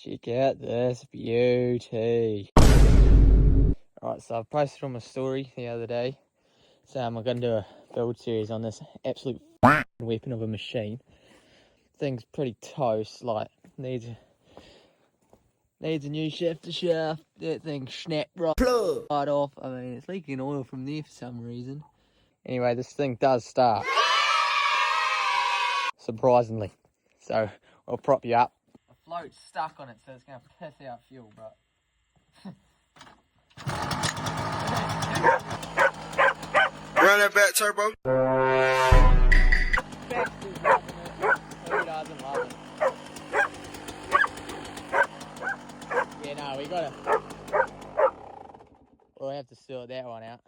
Check out this beauty. Alright, so I posted on my story the other day saying we're going to do a build series on this absolute weapon of a machine. Thing's pretty toast, like needs a new shifter shaft. That thing snapped right off. I mean, it's leaking oil from there for some reason. Anyway, this thing does start, surprisingly. So I'll prop you up. The float's stuck on it, so it's going to piss out fuel, but Run that back turbo. Baxter's loving it. Who doesn't love it? Yeah, no, we'll have to sort that one out.